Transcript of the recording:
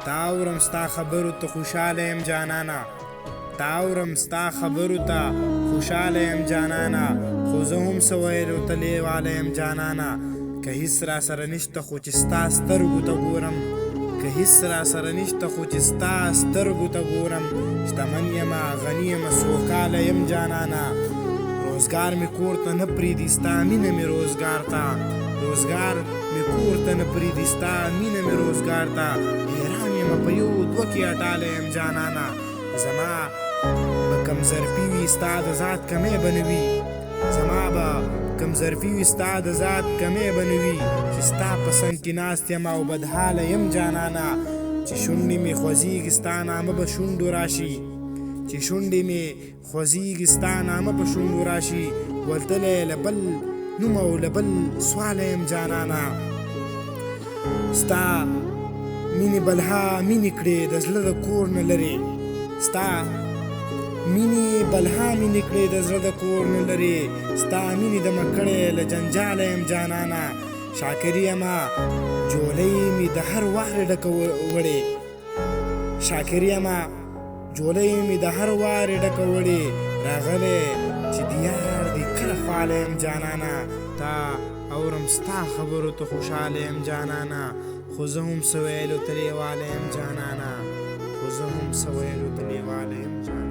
تا اورم ستا خبرو ته خوشحاله یم جانانه تا اورم ستا خبرو ته خوشحاله یم جانانه خو زه هم څه ویلو ته لیواله یم جانانه که هیڅ راسره نشته خو چې ستا سترګو ته ګورم که هیڅ راسره نشته خو چې ستا سترګو ته ګورم شتمن یمه غني یمه سوکاله یم جانانه روزګار مې کور ته نه پرېږدي ستا مینه مې روزګار ته روزګار مې کور ته نه پرېږدي ستا مینه مې روزګار ته حیران یمه په یو دوه کې اټاله یم جانانه زما به کم ظرفي وي ستا د ذات کمی به نه وي زما به کم ظرفي وي ستا د ذات کمی به نه وي چې ستا په څنګ کې ناست یم او بدحاله یم جانانه چې شونډې مې خوځېږي ستا نامه به شونډو راشي چې شونډې مې خوځېږي ستا نامه په شونډو راشي ورتلی له بل نوم او له بل سواله یم جانانه ستا مینې بلها مینې کړې د زړه د کور نه لرې ستا مینې بلها مینې کړې د زړه د کور نه لرې ستا مینې دمه کړې له جنجاله یم جانانه شاکري یمه جولۍ مې د هر وارې ډکه وړې شاکري یمه جولۍ مې د هر وارې ډکه وړې راغلی چې دیار دې کله خواله یم جانانه تا اورم ستا خبرو ته خوشحاله یم جانانه خو زه هم څه ویلو ته لیواله یم جانانه خو زه هم څه ویلو ته لیواله یم جانانه